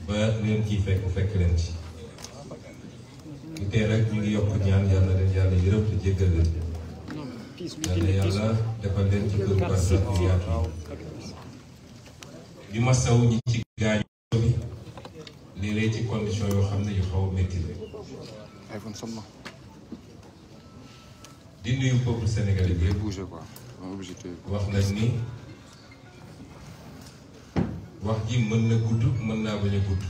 ba leen ciy fekk leen ci ñu tey rek ñu ngi yokk ñaan yal na leen yàlla yërëm te jéggal leen yàlla defal leen ci këru barsa yu yaatu di masaw ñi ci gaañu bi léeg-léeg ci condition yoo xam ne yu xaw a métti la di nuyu peuple sénégalais bi wax nañ ni wax ji mën na gudd mën naa bañ a gudd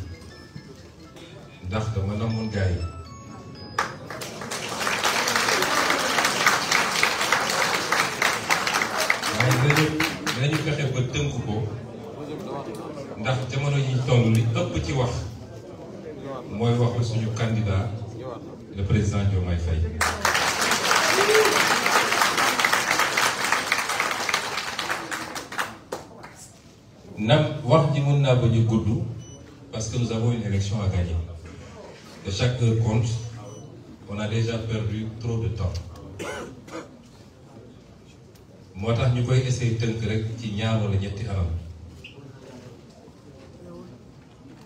ndax dama namoon gaa yi waaye dinañu fexe ba tënk ko ndax jamono yi toll li ëpp ci wax mooy waxu suñu candidat le président Diomaye Faye nam wax ji mën naa bañ a gudd parce que nous avons une élection à gagner et chaque heure compte. On a déjà perdu trop de temps moo tax ñu koy essayer tënk rek ci ñaar wala ñetti anam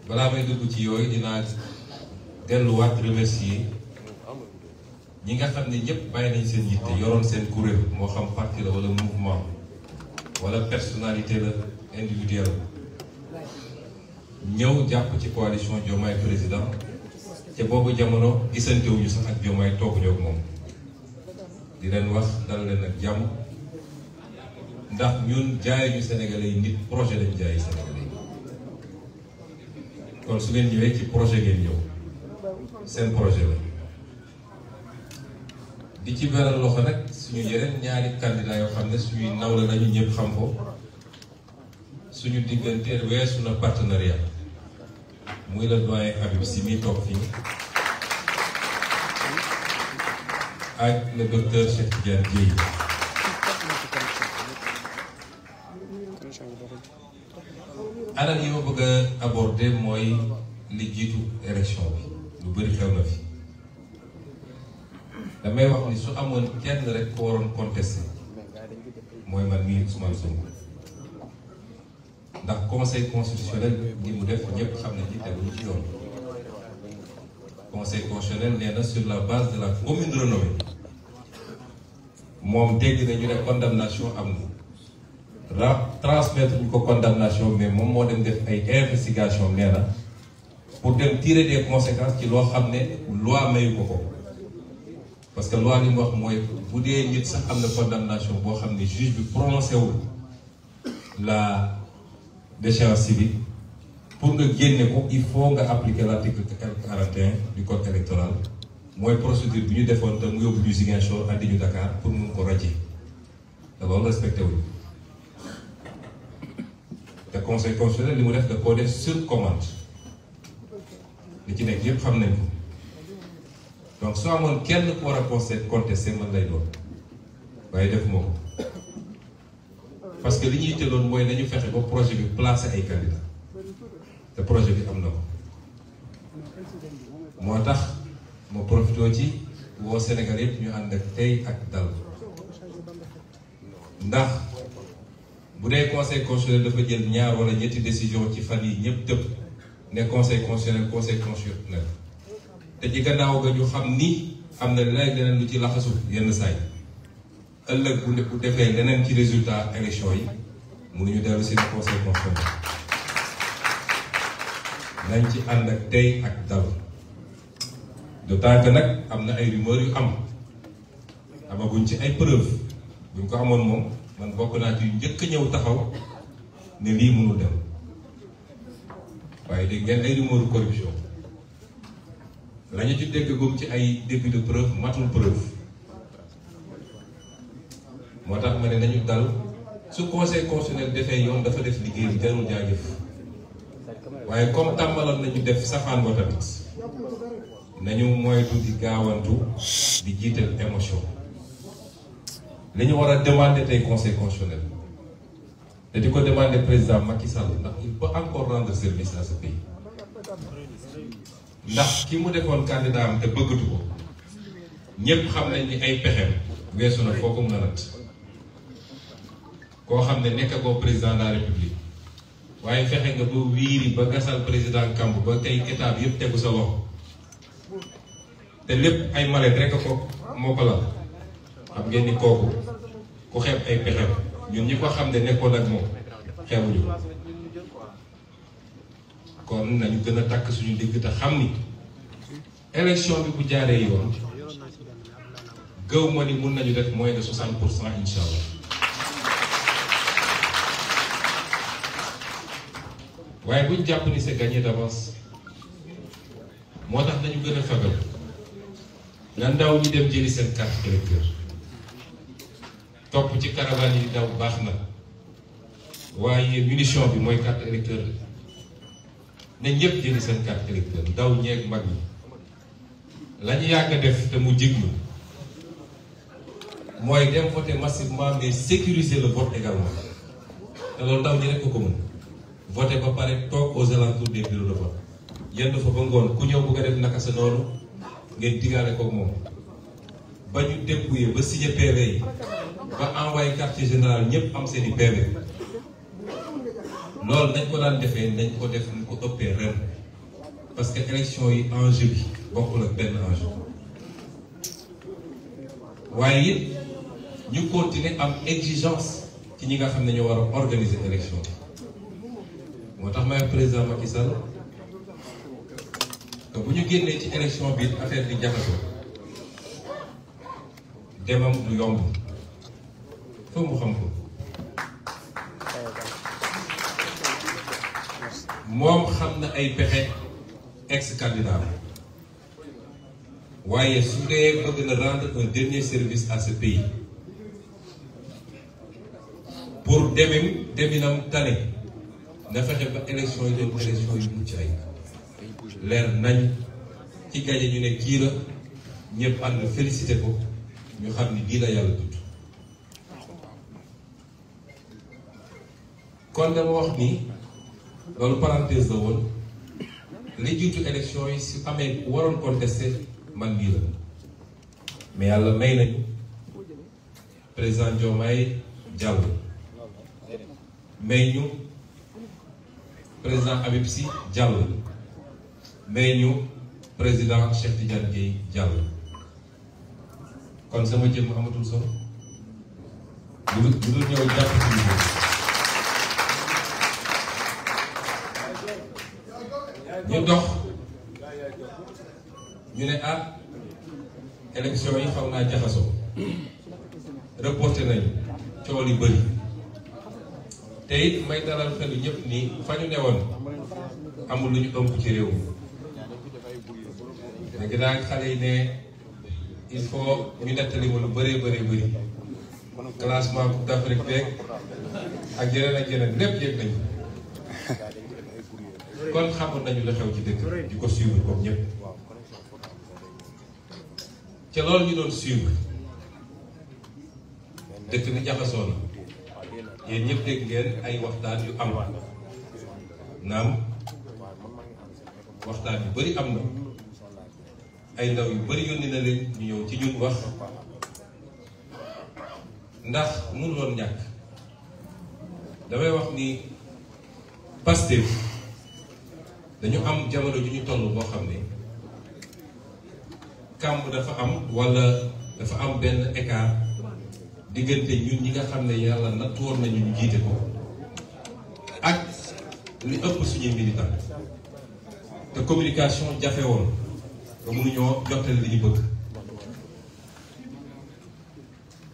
balaa may dugg ci yooyu dinaa delluwaat remercier ñi nga xam ne ñëpp bàyyi nañ seen yitte yoroon seen kuréel moo xam parti la wala mouvement wala personnalité la individuelle ñëw jàpp ci coalition Diomaye président te boobu jamono gisantewuñu sax ak Diomaye tooguñu ak moom di leen wax dal leen ak jàmm ndax ñun jaayuñu Sénégalais yi nit projet lañ jaayi Sénégalais yi kon su ngeen ñëwee ci projet ngeen ñëw seen projet la di ci beral loxo nag suñu yeneen ñaari candidat yoo xam ne suñuy nawla lañu ñëpp xam ko suñu diggante weesu na partenariat muy la doyen Habib Sy mi toog fii ak le docteur Cheikh Tidiane Dièye anam yi ma bëgg a aborder mooy li jiitu élection bi lu bëri xew na fi damay wax ni su amoon kenn rek ko waroon contesté mooy man mii Ousmane Sonko ndax conseil constitutionnel ni mu def ñëpp xam nañ ci teguñu ci yoon conseil constitutionnel nee na sur la base de la commune renommée moom dégg nañu ne condamnation am na transmettre ñu ko condamnation mais moom moo dem def ay investigation nee na pour dem tirer des conséquences ci loo xam ne loi mayu ko parce que loi li mu wax mooy bu dee nit sax am na condamnation boo xam ne juge bi prononcé wul la déchéance civique pour nga génne ko il faut nga appliquer l'article 41 du code électoral mooy procédure bi ñu defoon te mu yóbbu ñu Ziguinchor andi ñu Dakar pour mun ko radier te loolu respecté wuñu te conseil constitutionnel li mu def da koo def sur commande li ci nekk yëpp xam nañ ko donc soo amoon kenn ku war a contesté man lay doon waaye defuma ko parce que li ñuy tëloon mooy nañu fexe ba projet bi placé ay candidats te projet bi am na ko moo tax ma profité ci woo Sénégal yëpp ñu ànd ak tey ak dal ndax bu dee conseil constitutionnel dafa jël ñaar wala ñetti décision ci fan yi ñëpp tëb ne conseil constitutionnel te ci gannaaw ga ñu xam ni am na leneen lu ci laxasu yenn saay ëllëg bu defee leneen ci résultat élection yi mënuñu dellu si conseil constitutionnel nañ ci ànd ak tey ak dal d'autant que nag am na ay rumeurs yu amaguñ ci ay preuve buñ ko amoon moom man bokk naa ci njëkk ñëw taxaw ne lii mënul dem waaye dégg ngeen ay rumeurs corruption lañu ci dégg gum ci ay début de preuve matul preuve moo tax ma ne nañu dal su conseil constitutionnel defee yoon dafa def liggéey bi jarul jaajëf waaye comme tàmbaloon nañu def safaan ba tamit nañu moytu di gaawantu di jiital émotion li ñu war a demander tey conseil constitutionnel te di ko demander président Macky Sall ndax il peut encore rendre service à ce pays ndax ki mu defoon candidat am te bëggatu ko ñépp xam nañ ni ay pexem weesu na foo ko mën a natt koo xam ne nekk koo président de la république waaye fexe nga ba wiiri ba gasal président kamb ba tey état bi yëpp tegu sa loxo te lépp ay mallette rek ko moo ko la xam ngeen ni kooku ku xeeb ay pexem ñun ñi ko xam ne nekkoon ak moom xeebuñu kon nañu gën a takk suñu digg te xam ni élection bi bu jaaree yoon gëw ma ni mun nañu def moins de 60% incha allah waaye buñ jàpp ni c'est gagné d'avance moo tax nañu gën a fagal na ndaw ñi dem jëli seen carte électeur topp ci caravane yi daw baax na waaye munition bi mooy carte électeur ne ñëpp jëli seen carte électeur ndaw ñeeg mag ñi la ñu yàgg a def te mu jig mooy dem voter massivement mais sécuriser le vote également te loolu ndaw ñi rek ko mën voter ba pare toog aux alentours des bureaux de vote yenn fa ba ngoon ku ñëw bëgg a def naka sa noonu ngeen digaale koog moom ba ñu dépouiller ba signer PV yi ba envoyé quartier général ñëpp am seen i PV loolu nañ ko daan defee nañ ko def ñu ko ëppee ren parce que élection yi enjeu bi bokkul ak benn enjeu waaye it ñu continuer am exigence ci ñi nga xam ne ñoo war a organiser élection bi moo tax may président Macky Sall te bu ñu génnee ci élection bi affaire bi jaxasoo demam du yomb foofu mu xam ko moom xam na ay pexe ex candidat waaye su dee bëgg na rendre un dernier service à ce pays pour deminam tane na fexe ba élection yi doon élection yu mucc ay leer nañ ci gañe ñu ne kii la ñëpp ànd félicité ko ñu xam ni bii la yàlla tudd kon dama wax ni loolu parenthèse la woon li jiitu élection yi si amee waroon contesté man bii la mais yàlla may nañu président Diomaye jàll may ñu président Habib Sy jàll may ñu président Cheikh Tidiane Gueye jàll kon sama jëmm amatul solo lu dul ñëw jàpp ci ñu dox ñu ne ah élection yi xaw naa jaxasoo reporté nañu coow li bëri te it may dalal xelu ñëpp ni fa ñu newoon amul lu ñu ëmb ci réew mi léegi daal xale yi ne il faut ñu nettali ma lu bëree bëri classement Coupe d'Afrique beeg ak yeneen lépp yëg nañu kon xamoon nañu la xew ci dëkk di ko suivre comme ñëpp ca loolu ñu doon suivre dëkk bi jaxasoo na yéen ñëpp dégg ngeen ay waxtaan yu am naam waxtaan yu bari am na ay ndaw yu bari yónni na leen ñu ñëw ci ñun wax ndax mënu doon ñàkk damay wax ni Pastef dañu am jamono ju ñu toll boo xam ne kàmb dafa am walla dafa am benn écart diggante ñun ñi nga xam ne yàlla nattu woon nañu ñu jiite ko ak li ëpp suñuy militant te communication jafe woon ba mënuñoo jottali li ñu bëgg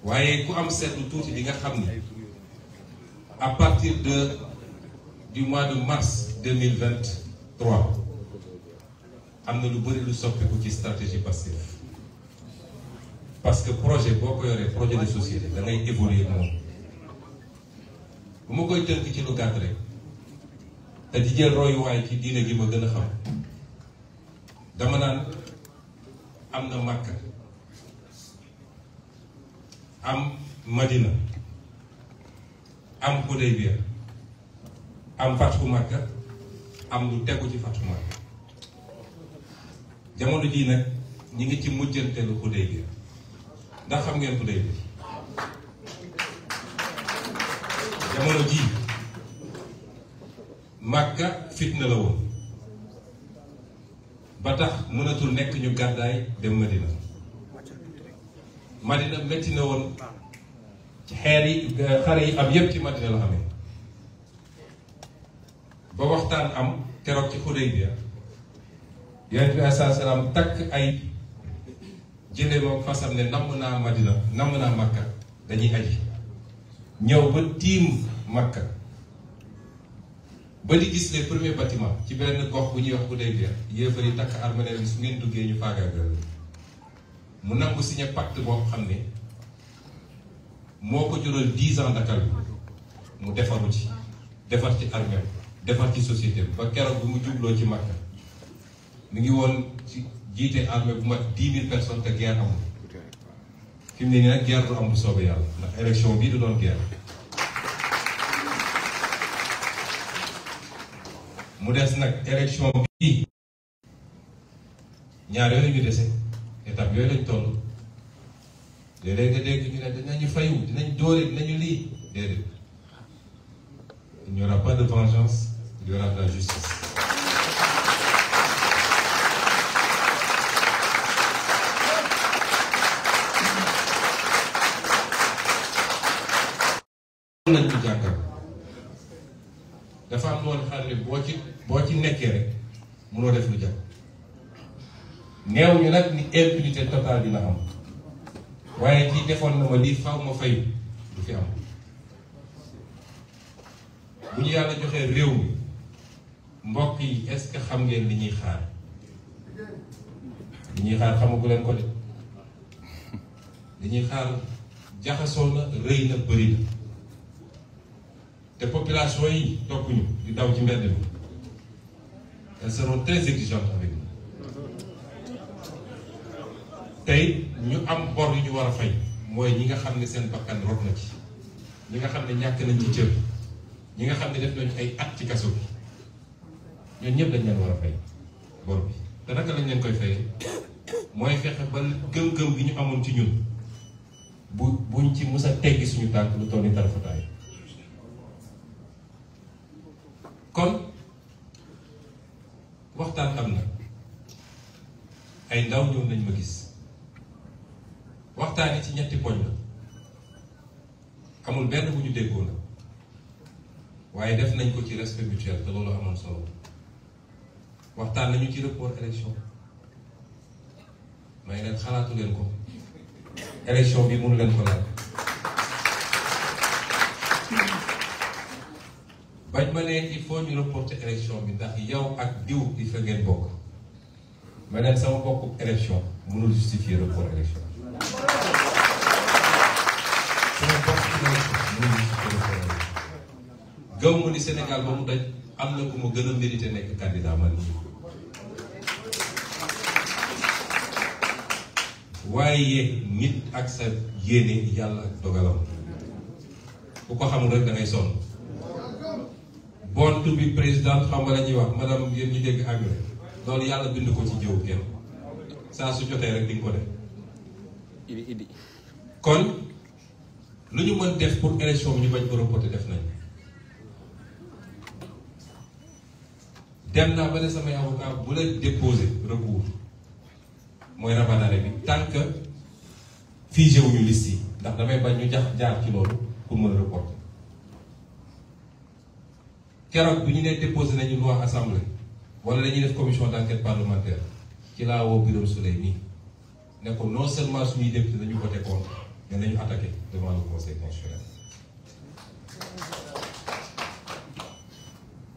waaye ku am seetlu tuuti di nga xam ni à partir du mois de mars 2023 am na lu bëri lu soppeeku ci stratégie Pastef parce que projet boo ko yoree projet de société da ngay évoluer moom bu ma koy tënk ci lu gàtt rek te di jël royuwaay ci diine gi ma gën a xam dama naan am na Makka am Madina am Hudaybiya am Fathu Makka am lu tegu ci Fathu Makka jamono jii nag ñi ngi ci mujjanteelu Hudaybiya ndax xam ngeen Hudaybiya jamono jii Makka fitna la woon ba tax mënatul nekk ñu gàddaay dem Madina. Madina métti na woon ci xare yi am yépp ci Madina la xamee ba waxtaan am keroog ci Xudaybiya Yonent bi alayhi salaam takk ay jëlee moom fasam ne namm naa Madina namm naa Makka dañuy aji ñëw ba tiim Makka ba di gis les premiers bâtiments ci benn gox bu ñuy wax Xudaybiya yéefar yi takk armée ne su ngeen duggee ñu faagaagal mu nangu signé pacte boo xam ne moo ko jural 10 ans Dakar bi mu defaru ci defar ci armée defar ci société bi ba keroog bi mu jubloo ci Makka mi ngi woon ci jiite armée bu mat 10 000 personnes te guerre amul fi mu ne nii nag guerre du am bu soobee yàlla ndax élection bii du doon guerre. mu des nag élection bii ñaar yooyu ñu dese étape yooyu lañ toll léeg-léeg nga dégg ñu ne dinañu fayu dinañ dóore dinañu lii déedéet il n'y aura pas de vengeance il y aura de la justice. lañ ko jàngal dafa am loolu xam ne boo ci nekkee rek mënoo def lu jàpp neew ñu nag ni impunité totale dina am waaye kii defoon na ma lii faw ma fayu du fi am. bu ñu yàlla joxee réew mi mbokk yi est-ce que xam ngeen li ñuy xaar xamagu leen ko de li ñuy xaar jaxasoo na rëy na bëri na te population yi toppuñu di daw ci mbedd mi elles seront très exigeantes avec nous. tey ñu am bor yu ñu war a fay mooy ñi nga xam ne seen bakkan rot na ci ñi nga xam ne ñàkk nañ ci cër ñi nga xam ne def nañu ay at ci kaso bi ñooñu ñëpp dañ leen war a fay bor bi te naka lañ leen koy fayee mooy fexe ba gëm-gëm gi ñu amoon ci ñun buñ ci mus a teggi suñu tànk lu toll ni tarafataay. kon waxtaan am na ay ndaw ñëw nañ ma gis waxtaan yi ci ñetti poñ la amul benn bu ñu déggoo na waaye def nañ ko ci respect mutuel te loolu amoon solo waxtaan nañu ci report élection may leen xalaatu leen ko élection bi mënu leen ko laaj bañ ma ne il faut ñu reporter élection bi ndax yow ak diw di fa ngeen bokk ma leen sama bokku élection mënul justifier report élection sama bokku élection mënul justifier report élection gëm mu ni Sénégal ba mu daj am na ku ma gën a mérité nekk candidat man waaye nit ak sa yéene yàlla ak dogalam ku ko xamul rek da ngay sonn bon bi président xam nga la ñuy wax madame yéen ñu dégg anglais loolu yàlla bind ko ci jëw kenn saa su jotee rek di nga ko def idi kon lu ñu mën def pour élection bi ñu bañ ko reporter def nañ dem naa ba ne samay avocat bu la déposer recours mooy rabanale bi tant que figé wuñu liste yi ndax damay bañ ñu jaar ci loolu pour mën a reporter keroog bi ñu nee déposé nañu loi assemblée wala dañuy def commission d'enquête parlementaire ci laa woo Birame Souleye nii ne ko non seulement suñuy député dañu voté contre mais nañu attaqué devant le conseil constitutionnel.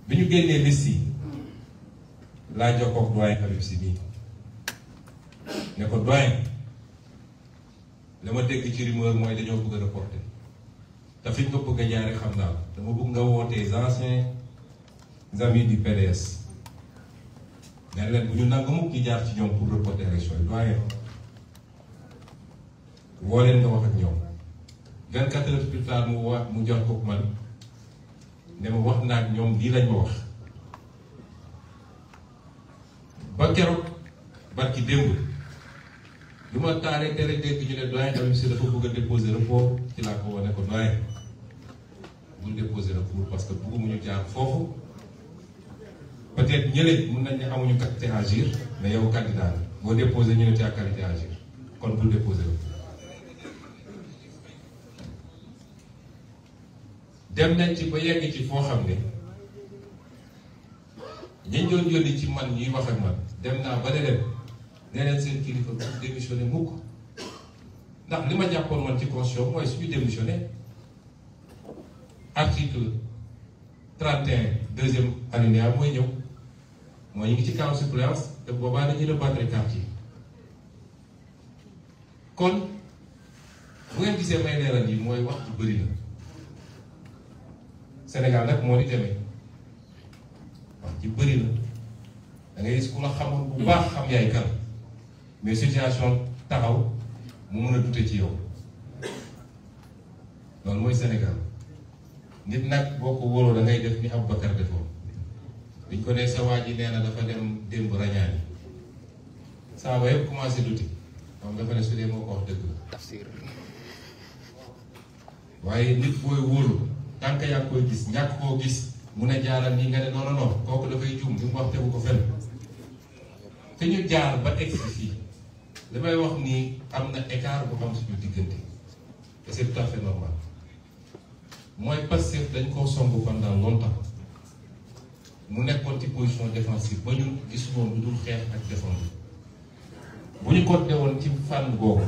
bi ñu génnee liste yi laa jokkoo ak doyen Habib Sy nii ne ko doyen la ma dégg ci rumeur mooy dañoo bëgg a reporter te fi ñu ko bëgg a jaaree xam naa dama bëgg nga wootee anciens amis du PDS ne leen bu ñu nangu mukk ñu jaar ci ñoom pour reporter élection yi doyen woo leen nga wax ak ñoom 24 heures plus tard mu jox ko man ne ma wax naa ak ñoom lii lañ ma wax ba keroog barki démb lu ma taalee tere dégg ñu ne doyen Habib Sy dafa bëgg a déposer recours ci laa ko wane ko doyen bul déposer recours parce que bëggumu ñu jaar foofu peut-être ñële mën nañ ne amuñu qualité à agir mais yow candidat la boo déposé ñu ne tu as qualité à agir kon bul déposé la. dem nañ ci ba yegg ci foo xam ne ñañ doon yónni ci man ñuy wax ak man dem naa ba ne leen nee leen seen kilifa bu démissionné mukk ndax li ma jàppoon man ci constitution mooy suñu démissionné article 31 deuxième alinéa mooy ñëw mooy ñu ngi ci camp suppléance te boobaa dañuy rebattre carte yi kon bu ngeen gisee may leeral yi mooy wax ju bëri na Sénégal nag moo di demee wax ji bëri na da ngay gis ku la xamoon bu baax xam yaay kan mais situation taxaw mu mën a dute ci yow loolu mooy Sénégal nit nag boo ko wóoroo da ngay def ni Aboubacar defoon biñ ko nee sa waa ji nee na dafa dem démb rañaani saa ba yëpp commencé duti moom dafa ne su dee moo ko wax dëgg la tafsir waaye nit booy wóolu tant que yaa ngi koy gis ñàkk koo gis mun a jaaral nii nga ne non non non kooku dafay juum li mu wax tegu ko fenn te ñu jaar ba egg fii li may wax nii am na écart bu xam suñu diggante et c'est tout à fait normal mooy Pastef dañ koo somb pendant longtemps mu nekkoon ci position défensive ba ñun gisuñu lu dul xeex ak défendre bu ñu ko woon ci fànn boobu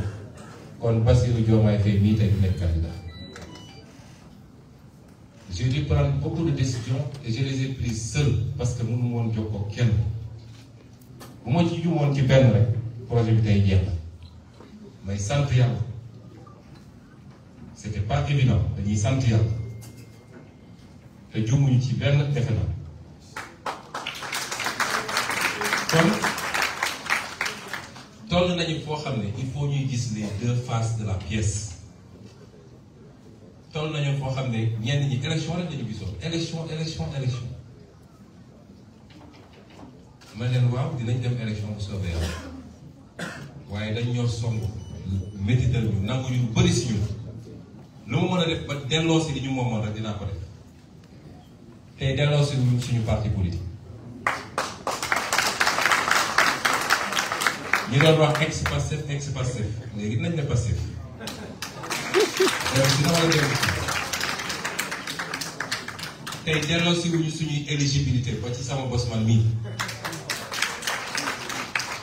kon Bassirou Diomaye Faye mii tey du nekk candidat. J'ai dû prendre beaucoup de décisions et je les ai prises seul parce que mënu woon jokkoo kenn bu ma ci jumoon ci benn rek projet bi tey jeex na may sant yàlla c'était pas évident dañuy sant yàlla te jumuñu ci benn defe na kon toll nañu foo xam ne il faut ñuy gis les deux faces de la pièce. toll nañu foo xam ne ñenn ñi élection rek dañu gisoon élection ma leen waaw dinañ dem élection bu soobee yàlla waaye dañ ñoo song métital ñu nangu ñu lu bëri si ñun lu ma mën a def ba delloo si li ñu moomoon rek dinaa ko def tey delloo si suñu parti politique ñu doon wax ex-Pastef léegi nañ ne Pastef dina war a dem tey delloo si wuñu suñuy éligibilité ba ci sama bos man mii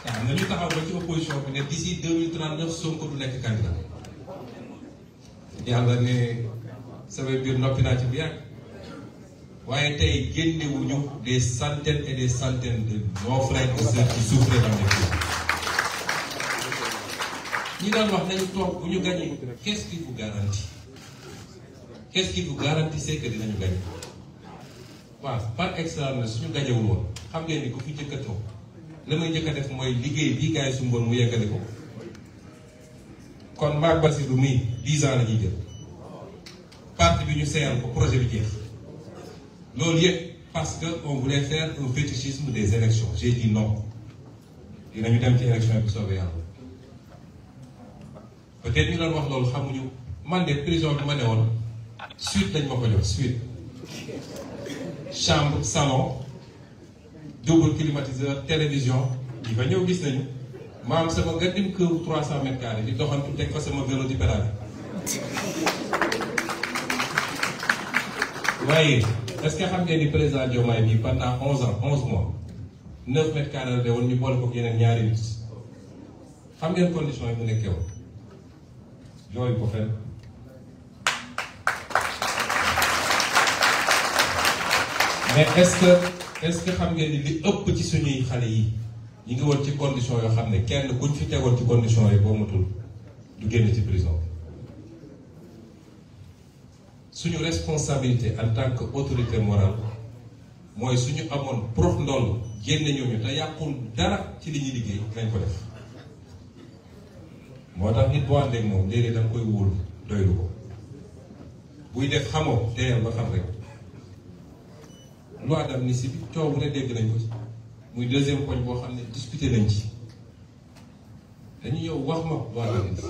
waaw nañu taxaw ba ci opposition bi ne d'ici 2039 Sonko du nekk candidat yàlla ne sama biir noppi naa ci bu yàgg waaye tey génnewuñu des centaines et des centaines de nos frères et sœurs qui souffrent dans les pays ñi doon wax nañu toog bu ñu gagné qu'est-ce qui vous garantit c'est que dinañu gagné waaw par exemple suñu gañewul woon xam ngeen ni ku fi njëkk a toog la may njëkk a def mooy liggéey bii gars yi su mboon mu yeggale ko kon maag Bassirou mii 10 ans la ñuy jël parti bi ñu seyal ko projet bi jeex loolu yëpp parce que on voulait faire un fétichisme des élections j'ai dit non dinañu dem ci élection bi soobee yàlla peut-être ñu doon wax loolu xamuñu man de prison bi ma ne woon suite lañ ma ko jox suite chambre salon double climatiseur télévision yi fa ñëw gis nañu ma am sama nga dim kër 300 mètres carrés di doxantu teg fa sama vélo di pédale waaye est-ce que xam ngeen ni président Diomaye bi pendant 11 ans 11 mois 9 mètres carrés la de woon ñu boole ko yeneen ñaari nit xam ngeen condition yi mu nekkee woon yooyu ko fenn mais est-ce que xam ngeen ni li ëpp ci suñuy xale yi ñu ngi woon ci condition yoo xam ne kenn kuñ fi tegoon ci condition yi boo matul du génn ci prison suñu responsabilité en tant que autorité morale mooy suñu amoon prof ndoll génne ñooñu te yàqul dara ci li ñuy liggéey nañ ko def moo tax nit boo àndeek moom léeg-léeg da nga koy wóolu doylu ko buy def xamoo teyal ba xam rek loi d'amnistie bi coow bu ne dégg nañ ko ci muy deuxième poñ boo xam ne discuté nañ ci dañu ñëw wax ma loi d'amnistie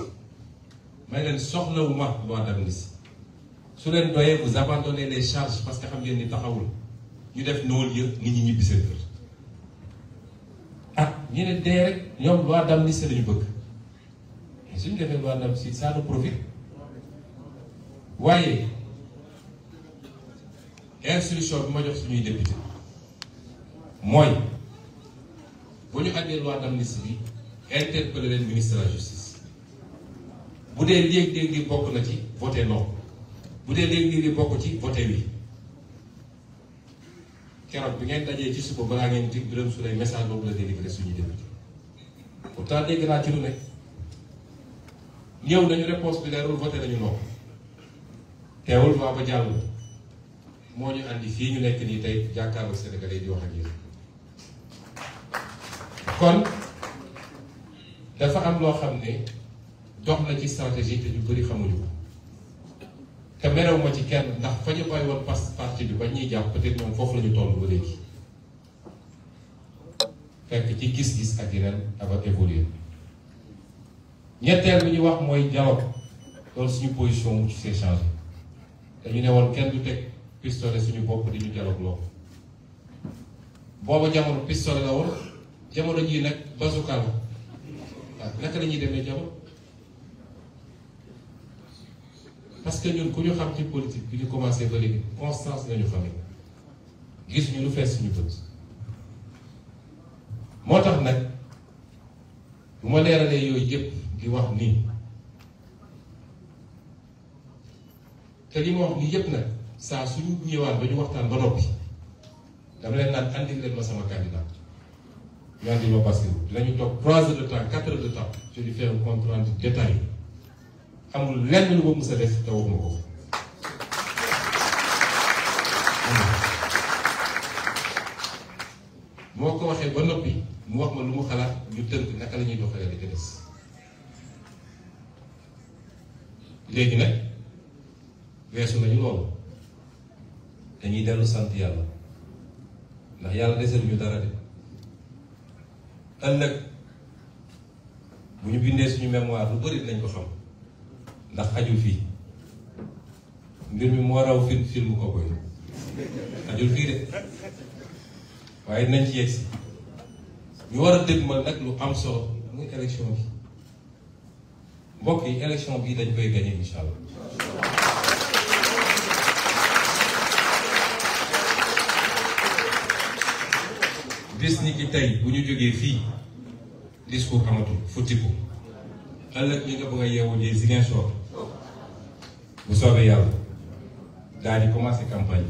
may leen soxlawu ma loi d'amnistie su leen doyee vous abandonnez les charges parce que xam ngeen ni taxawul ñu def non-lieu nit ñi ñibbi seen kër ñu ne dee rek ñoom loi d'amnistie la ñu bëgg mais suñu defee loi d'amnistie ça nous profite waaye instruction bi ma jox suñuy député mooy bu ñu àndee loi d'amnistie bi interpeller leen ministre de la justice bu dee léeg-léeg bokk na ci voté non bu dee léeg-léeg bokk ci voté oui keroog bi ngeen dajee ci suba balaa ngeen di Birame Souleye message boobu la délivré suñuy député pourtant dégg naa ci lu nekk ñëw nañu réponse bi leerul voté nañu non teewul maa ba jàll moo ñu andi fii ñu nekk nii tey jàkkaarloo Sénégalais di wax ak yéen kon dafa am loo xam ne dox na ci stratégie te ñu bëri xamuñu ko te merew ma ci kenn ndax fa ñu bàyyi woon parti bi ba ñuy jàpp peut-être ñoom foofu la ñu toll ba léegi fekk ci gis-gis ak yeneen ava évoluer ñetteel bi ñu wax mooy dialogue loolu suñu position mu ci s'est changé dañu ne woon kenn du teg pistolet suñu bopp di ñu dialogue loo booba jamono pistolet la woon jamono jii nag bazooka la waaw naka la ñuy demee dialogue parce que ñun ku ñu xam ci politique bi ñu commencé ba léegi constance lañu xamee gis ñu lu fees suñu bët moo tax nag bu ma leeralee yooyu yëpp di wax nii te li ma wax nii yëpp nag saa suñu ñëwaat ba ñu waxtaan ba noppi dama leen naan andil leen ma sama candidat ñu andil ma Bassirou dinañu toog 3 heures de temps 4 heures de temps je lui fais un compte rendu détaillé amul lenn lu ma mës a def te waxuma ko moo ko waxee ba noppi mu wax ma lu mu xalaat ñu tënk naka la ñuy doxalee li ci des léegi nag weesu nañu loolu dañuy dellu sant yàlla ndax yàlla desal ñu dara de ëllëg bu ñu bindee suñu mémoire lu bëri dinañ ko xam ndax xajul fii mbir mi moo raw film ko koy xajul fii de waaye dinañ ci yegsi ñu war a dégmal nag lu am solo muy élection bi mbokk yi élection bi dañ koy gagné incha allah bis ni ki tey bu ñu jógee fii discours amatul futtiku ëllëg ñi nga bëgg a yeewu ji Ziguinchor bu soobee yàlla daal di commencé campagne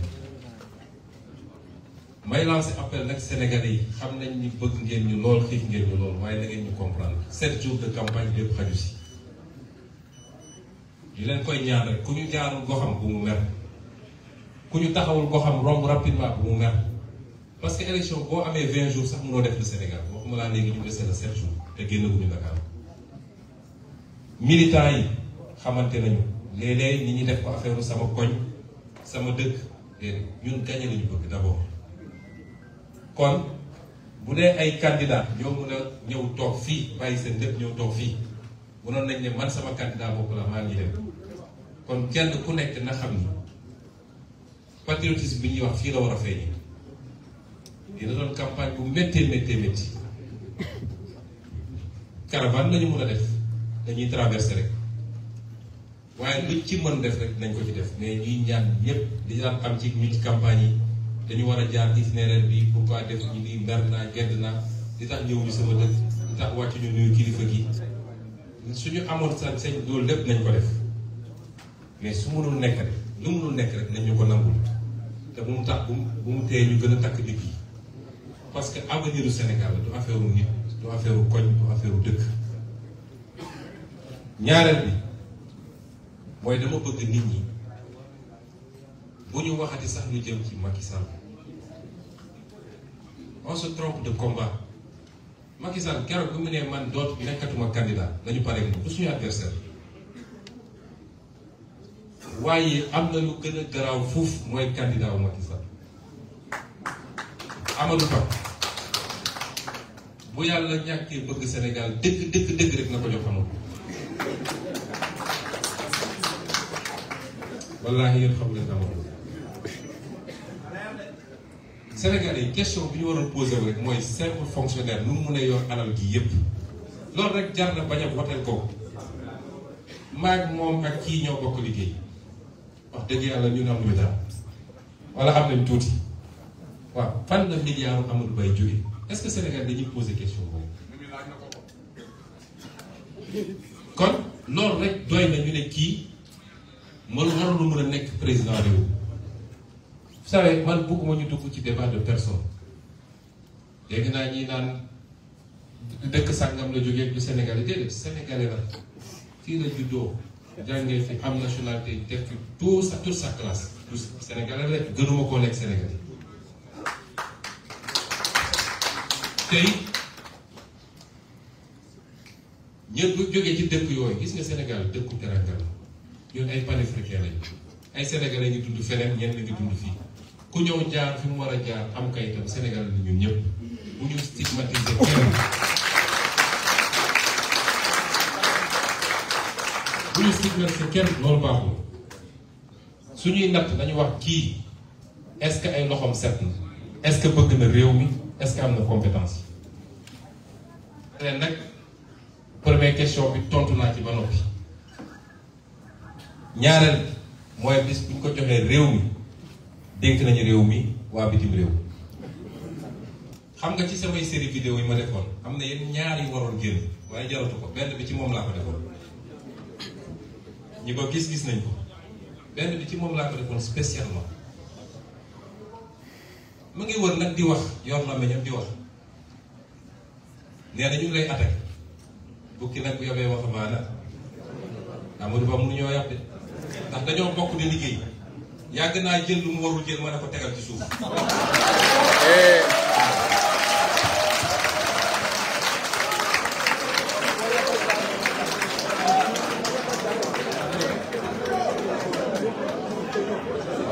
may lancé appel nag Sénégalais yi xam nañ ni bëgg ngeen ñu lool xiif ngeen ñu lool waaye da ngeen ñu comprendre 7 jours de campagne lépp xaju si di leen koy ñaan rek ku ñu jaarul goxam bu mu mer ku ñu taxawul goxam romb rapidement bu mu mer parce que élection boo amee 20 jours sax mënoo def le Sénégal waxuma laa léegi ñu dese la 7 jours te génnaguñu Dakar militants yi xamante nañu léeg-léeg nit ñi def ko affaire sama koñ sama dëkk déedéet ñun gagné lañu bëgg d'abord kon bu dee ay candidat ñoo mën a ñëw toog fii bàyyi seen lépp ñëw toog fii mënoon nañ ne man sama candidat bopp la maa ngi dem kon kenn ku nekk na xam ni patriotisme bi ñuy wax fii la war a feeñee dina doon campagne bu méttee métti caravane lañu mën a def dañuy traverser rek waaye luñ ci mën def rek nañ ko ci def mais ñuy ñaan ñëpp di daan am ci ñu ci campagne yi dañu war a jaar itinéraire bi pourquoi def ñu ni mer naa gedd naa di tax ñëwuñu sama dëkk di tax wàcc ñu nuyu kilifa gi suñu amoon sa sañ loolu lépp nañ ko def mais su mënul nekk rek lu mënul nekk rek nañ ñu ko nangul te bu mu tax bu mu tee ñu gën a takk nit yi parce que avenir du Sénégal la du affaire nit du affaire koñ du affaire dëkk ñaareel bi mooy dama bëgg nit ñi bu ñu waxati sax lu jëm ci Macky Sall on se trompe de combat Macky Sall keroog bi mu ne man doot nekkatuma candidat nañu pare moom du suñu adversaire waaye am na lu gën a garaaw fuuf mooy candidat wu Macky Sall Amadou Ba bu yàlla ñàkkee bëgg Sénégal dëgg rek na ko jox Amadou wallaahi yéen xam leen Amadou Sénégalais yi question bi ñu waroon posé rek mooy simple fonctionnaire nu mu mën a yor alal gi yépp loolu rek jar na bañ a voté ko maag moom ak kii ñoo bokk liggéey wax dëgg yàlla ñun am ñu dara wala am nañ tuuti waaw fan la milliard Amadou Ba jóge est-ce que Sénégal dañuy poser question boobu kon loolu rek doy na ñu ne kii warul mën a nekk président réew. Vous savez man bëgguma ñu dugg ci débat de personne dégg naa ñi naan dëkk sàngam la jógee du Sénégalais déedéet Sénégalais la fii la juddoo jàngee fi am nationalité def fi toute sa classe du Sénégalais la gënuma koo nekk Sénégalais tey ñëpp bu jógee ci dëkk yooyu gis nga Sénégal dëkku teranga la ñun ay panafricains lañu ay Sénégalais ñu dund feneen ñenn ngi dund fii ku ñëw jaar fi mu war a jaar am kayitam Sénégal la ñun ñëpp bu ñu stigmatiser kenn bu ñu stigmatiser kenn loolu baaxul suñuy natt dañu wax kii est-ce que ay loxoom set na est-ce que bëgg na réew mi est-ce que am na compétence yi leen nag première question bi tontu naa ci ba noppi ñaareel mooy bis bu ñu ko joxee réew mi dénk nañu réew mi waa bitim réew xam nga ci samay série vidéo yi ma defoon am na yenn ñaar yi waroon génn waaye jaratu ko benn bi ci moom laa ko defoon ñi ko gis nañ ko benn bi ci moom laa ko defoon spécialement mu ngi wër nag di wax yor na meñam di wax nee na ñu ngi lay attaqué bukki nag bu yobee waxambaane Amadou Ba mënu ñoo yàpp de ndax dañoo bokk di liggéey yàgg naa jël lu mu warul jël ma ne ko tegal ci suuf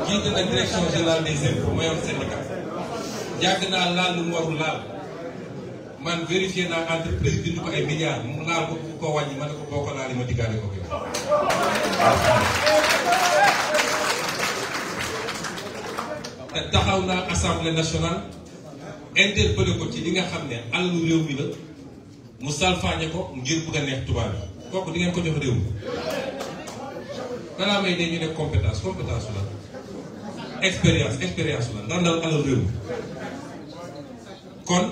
jiite na direction générale des impôts ma yor syndicat yàgg naa laal lu mu warul laal man vérifié naa entreprise bi ñu ko ay milliards mu laal ko bu ko wàññi ma ne ko boo ko laal ma diggaale ko yow te taxaw naa assemblée nationale interpellé ko ci li nga xam ne alalu réew mi la mu salfaañe ko ngir bëgg a neex tubaab yi kooku di ngeen ko jox réew mi balaa may dee ñu ne compétence la expérience la ndax dal alalu réew mi kon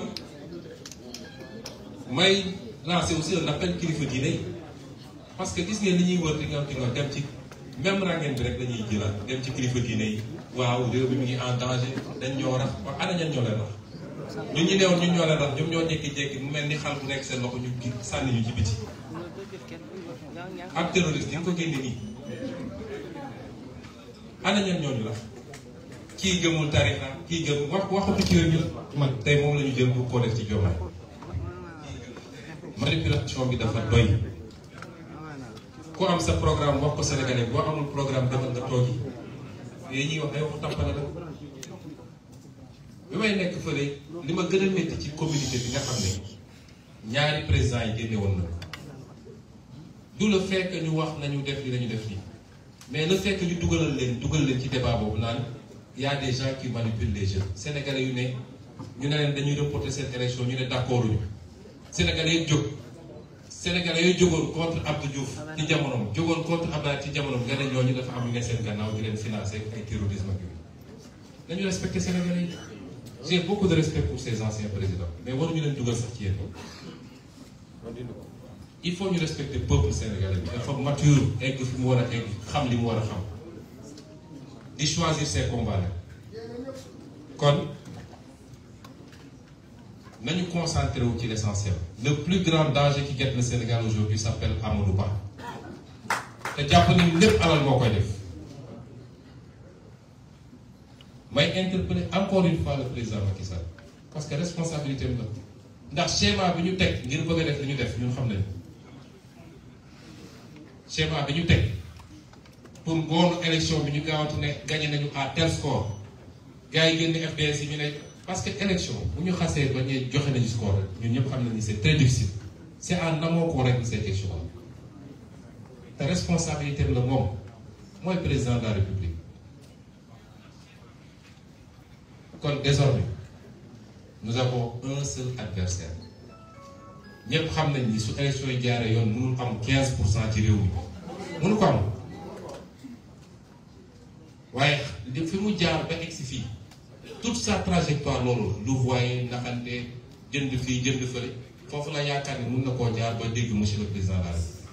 may lancer aussi un appel kilifa diine yi parce que gis ngeen li ñuy wër di nga dem ci même rangeen bi rek dañuy jëlaat dem ci kilifa diine yi waaw réew mi ngi en danger dañ ñoo rax wax ana ñan ñoo leen rax ñun ñi neewoon ñun ñoo leen rax ñoom ñoo jékki-jékki mu mel ni xal bu nekk seen loxo ñu sànni ñu ci biti ak terroriste yi nga ko génne nii ana ñan ñooñu la kii gëmul tarixa kii gëm waxatu ci yooyu man tey moom la ñu jël pour koo def ci Diomaye manipulation bi dafa doy ku am sa programme wax ko Sénégalais boo amul programme demal nga toogi yooyu ñuy wax ay waxu tàmpale la bi may nekk fële li ma gën a métti ci communauté bi nga xam ne ñaari président yi génne woon na du le fait que ñu wax nañu def li nañu def nii mais le fait que ñu dugal leen ci débat boobu naan y a des gens qui manipulent les jeunes Sénégalais yu ne ñu ne leen dañuy reporter cette élection ñu ne d'accord uñu Sénégalais yi jóg Sénégalais yooyu jógoon contre Abdou Diouf ci jamonoom jógoon contre Abdoulaye ci jamonoom nga ne ñooñu dafa am ñu ne seen gannaaw di leen financer ay terrorisme ak yooyu dañu respecter Sénégalais yi j'ai beaucoup de respect pour ces anciens présidents mais waruñu leen dugal sax ci yéen il faut ñu respecter peuple sénégalais bi dafa mature egg fi mu war a egg xam li mu war a xam di choisir ses combats nag kon nañu concentré wu ci l'essentiel le plus grand danger qui guette le Sénégal aujourd'hui s'appelle Amadou Ba te jàpp nañu lépp alal moo koy def may interpeller encore une fois le président Macky Sall parce que responsabilité am la ndax schéma bi ñu teg ngir bëgg a def li ñu def ñun xam nañu schéma bi ñu teg pour ngoonu élection bi ñu gaawantu ne gagné nañu à tel score gars yi génn FDS yi ñu ne parce que élection bu ñu xasee ba ñuy joxe nañu score rek ñun ñëpp xam nañu c'est très difficile c'est en amont qu'on règle ces questions te responsabilité bi la moom mooy président de la République kon désormais nous avons un seul adversaire ñëpp xam nañ ni su élection yi jaaree yoon mënul am 15% ci réew mi mënu ko am waaye li fi mu jaar ba egsi fii toute sa trajectoire loolu lu voyé naxante jënd fii jënd fële foofu la yaakaar ni mun na koo jaar ba dégg monsieur le président de la République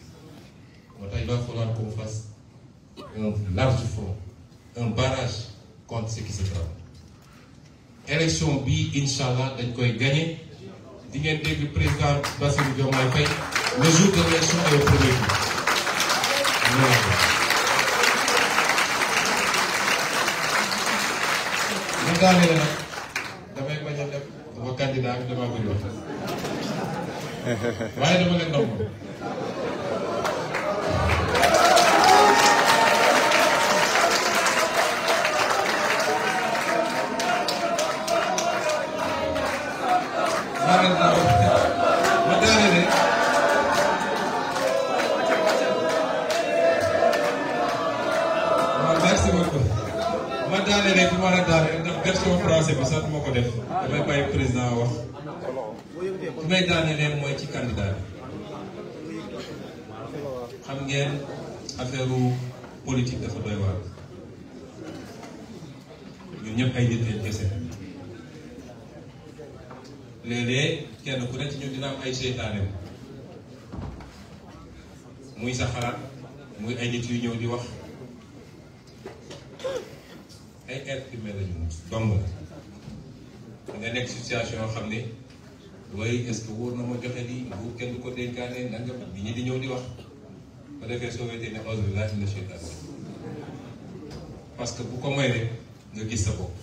moo tax il va falloir qu'on fasse un large front un barrage contre ce qui se trame élection bi incha allah dañ koy gagné di ngeen dégg président Bassirou Diomaye Faye le jour de l'élection est au premier tour. mu daanee nag damay bañ a def sama candidat bi damaa bëri wax waaye dama leen ndaw merci beaucoup ma daane ne fi ma la daane ndax version français bi sax moo ko def damay bàyyi président wax fi may daane leen mooy ci candidat bi xam ngeen affaire politique dafa doy waar ñun ñëpp ay nit lañ kese léeg-léeg kenn ku ne ci ñun dina am ay seytaaneem muy sa xalaat muy ay nit yu ñëw di wax ay être humain lañu dong la nga nekk situation yoo xam ne waaye est-ce que wóor na ma joxe lii nguur kenn du ko dénkaane nanga bi ñi di ñëw di wax ba defee soo wetee ne auzu billaahi mina sheytaan parce que bu ko may rek nga gis sa bopp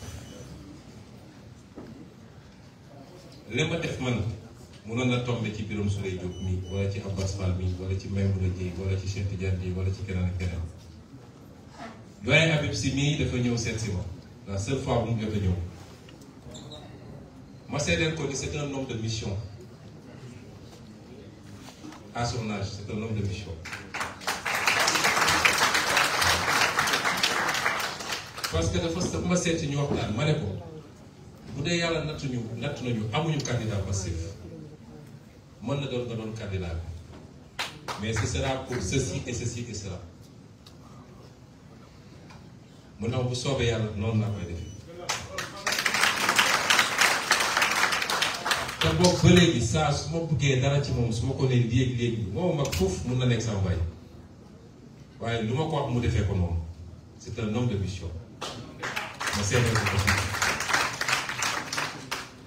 li ma def man mënoon na tombe ci Birame Souleye Diop mi wala ci Abbas Fall mi wala ci Maïmouna Dièye wala ci Cheikh Tidiane Dièye wala ci keneen ak keneen doyen Habib Sy mii dafa ñëw seet si ma la seule fois bu mu jot a ñëw ma seedeel ko ni c'est un homme de mission à son âge c'est un homme de mission parce que dafa ma seeti ñu waxtaan ma ne ko bu dee yàlla natt nañu amuñu candidat passif mën na doon nga doon candidat bi mais ce sera pour ceci et ceci et cela mu ne bu soobee yàlla noonu laa koy defee te boobu ba léegi saa su ma buggee dara ci moom su ma ko nee léegi moom mag foofu mun na nekk sama baay waaye lu ma ko wax mu defee ko noonu c'est un homme de mission ma seedeel ko aussi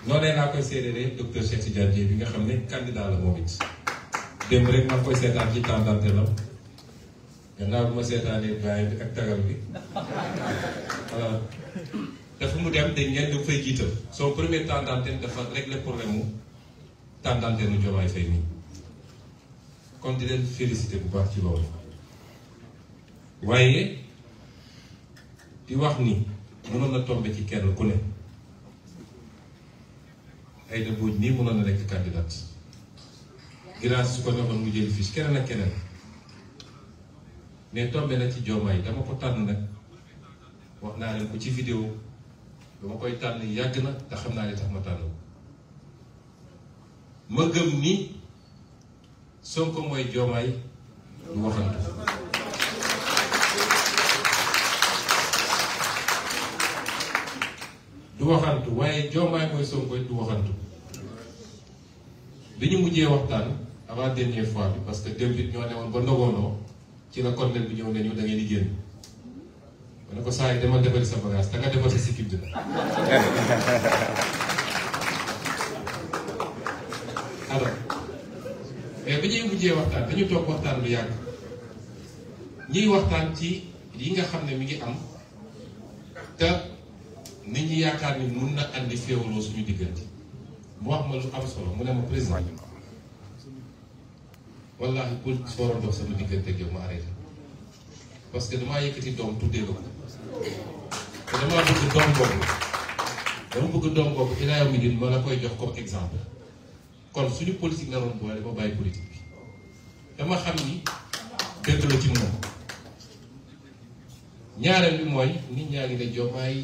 noonee laa koy seedelee docteur Cheikh Tidiane Dièye bi nga xam ne candidat la moom it démb rek maa koy seetaan ci temps d'antenne gannaaw bi ma seetaanee baay bi ak tagal bi voilà dafa mu dem dañ ngeen da fay jiital son premier temps d'antenne dafa régler problème mu temps d'antenne u Diomaye Faye nii kon di leen félicité bu baax ci loolu waaye di wax ni mënoon na tombe ci kenn ku ne ay da booj nii mënoon na nekk candidat grâce su ko neexoon mu jëli fiche keneen ak keneen mais tombé na ci Diomaye dama ko tànn nag wax naa leen ko ci vidéo dama koy tànn yàgg na te xam naa ne tax ma tànn ko ma gëm ni Sonko mooy Diomaye du waxantu du waxantu waaye Diomaye mooy Sonko du waxantu bi ñu mujjee waxtaan avant dernière fois bi parce que démb it ñoo ne woon ba ndogoonoo ci la colonel bi ñëw ne ñu da ngeen di génn ma ne ko saa yi demal defari sa bagage da nga defar sa sikkim dina alors mais bi ñuy mujjee waxtaan dañu toog waxtaan lu yàgg ñuy waxtaan ci yi nga xam ne mi ngi am te nit ñi yaakaar ni mun na andi féewaloo suñu diggante mu wax ma lu am solo mu ne ma président wallahi pour sooroon dox sama diggante ak yow ma arrêté parce que damaa yëkkati doom tuddee la ko te damaa bëgg doom boobu ilaa yow mi din ma la koy jox comme exemple kon suñu politique naroon boole ma bàyyi politique bi dama xam ni dëgg la ci moom ñaareel bi mooy nit ñaa ngi ne Diomaye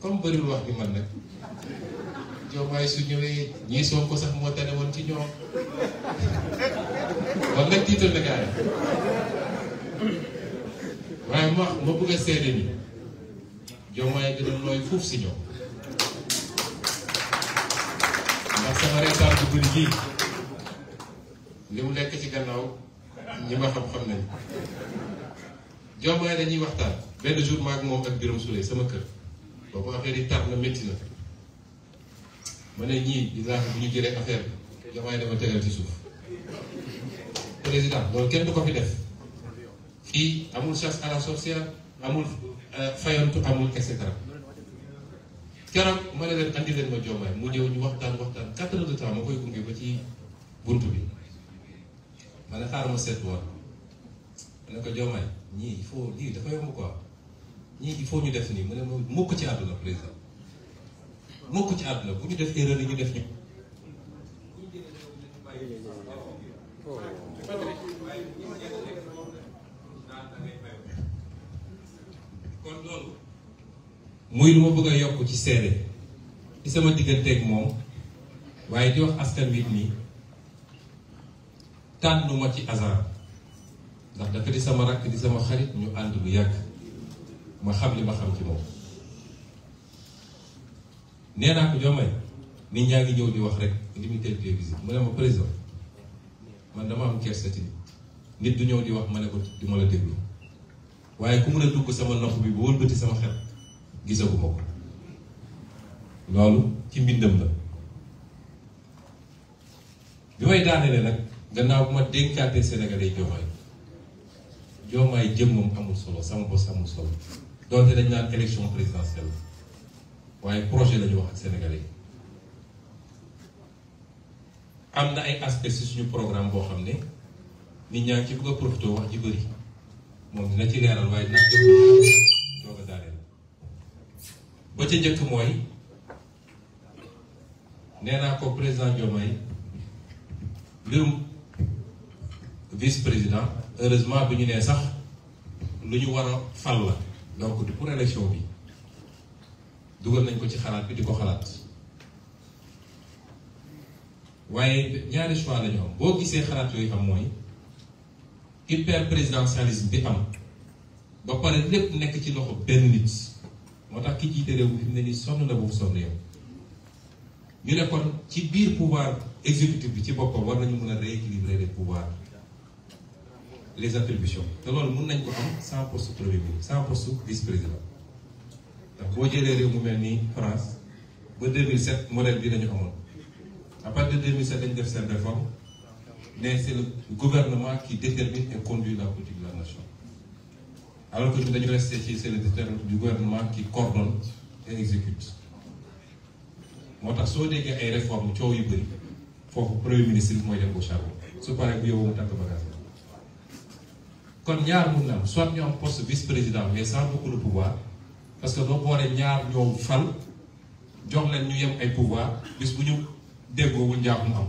comme bëriwul wax bi man nag Diomaye su ñëwee ñii Sonko sax moo tane woon ci ñoom kon nag tiital na gars yi waaye ma bëgg a seede ni Diomaye gën a nooy fuuf si ñoom ndax sama reetaan bu bëri ji li mu nekk ci gannaaw ñi ma xam-xam nañ Diomaye dañuy waxtaan benn jour maag moom ak Birame Souleye sama kër boobu affaire yi tar na métti na ma ne ñii di laax bu ñu jëlee affaire bi Diomaye dama tegal ci suuf président loolu kenn du ko fi def fii amul chasse à la sorcière amul fayantu amul et cetera keroog ma ne leen andi leen ma Diomaye mu ñëw ñu waxtaan 4 heures de temps ma koy gunge ba ci buntu bi ma ne xaaral ma seetluwaat ma ne ko Diomaye ñii il faut lii dafa yomb quoi ñii il faut ñu def nii mu ne ma mukk ci àdduna président mukk ci àdduna bu ñu def erreur yi ñu def ñu. kon loolu muy lu ma bëgg a yokk ci seede ci sama digganteeg moom waaye di wax askan wi nii tànnu ma ci hasard ndax dafa di sama rakk di sama xarit ñu ànd lu yàgg ma xam li ma xam ci moom nee naa ko Diomaye nit ñaa ngi ñëw di wax rek limité télévision mu ne ma président man dama am kersa ci nit du ñëw di wax ma ne ko di ma la déglu waaye ku mun a dugg sama nopp bi ba wëlbati sama xel gisaguma ko loolu ci mbindam la bi may daanelee nag gannaaw bu ma dénkaatee Sénégalais Diomaye jëmmam amul solo sama bos amul solo donte dañ naan élection présidentielle waaye projet la ñu wax ak Sénégalais am na ay aspects ci suñu programme boo xam ne nit ñaa ngi ci bëgg a profité wax ji bëri moom dina ci leeral waaye dina doog a daaneel ba ca njëkk mooy nee naa ko président Diomaye mbirum vice président heureusement bu ñu nee sax lu ñu war a fal la donc du pour élection bi dugal nañ ko ci xalaat bi di ko xalaat waaye ñaari choix la ñu am boo gisee xalaat yooyu am mooy hyper présidentialisme bi am ba pare lépp nekk ci loxo benn nit moo tax ki jiite réew mi fi mu ne nii sonn na boobu sonn yow ñu ne kon ci biir pouvoir exécutif bi ci boppam war nañu mën a rééquilibrer les pouvoirs les attributions te loolu mën nañ ko am sans poste premier ministre sans poste vice président ndax boo jëlee réew mu mel ni France ba 2007 modèle bi dañu amoon à partir de 2007 dañu def seen réforme mais c'est le gouvernement qui détermine et conduit la politique de la nation alors que ñu dañu resté ci c'est le gouvernement qui coordonne et exécute moo tax soo déggee ay réformes coow yu bëri foofu premier ministre bi mooy dem au charbon su paree bu yow mu tànk bagage kon ñaar mun na am soit ñu am poste vice président mais sans beaucoup de pouvoir parce que doo boole ñaar ñoo fal jox leen ñu yem ay pouvoir bis bu ñu déggoowul njaaxum am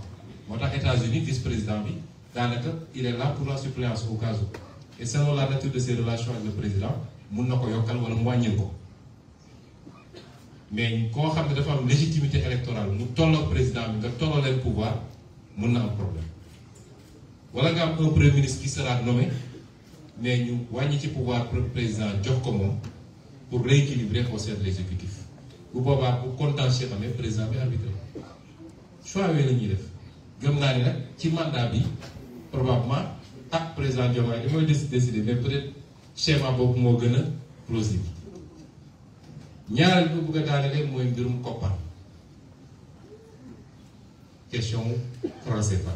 moo tax États-Unis vice président bi daanaka il est là pour la suppléance au cas où et selon la nature de ses relations avec le président mun na ko yokkal wala mu wàññil ko mais koo xam ne dafa am légitimité électorale mu tolloo président bi nga tolloo leen pouvoir mun na am problème wala nga am un premier ministre qui sera nommé mais ñu wàññi ci pouvoir président jox ko moom pour rééquilibrer au sein de l'exécutif bu boobaa bu contentieux amee président bi arbitré choix yooyu la ñuy def gëm naa ne nag ci mandat bi probablement ak président Diomaye li mooy décider mais peut-être schéma boobu moo gën a plausible ñaareel bi bëgg a daanelee mooy mbirum koppar question franc CFA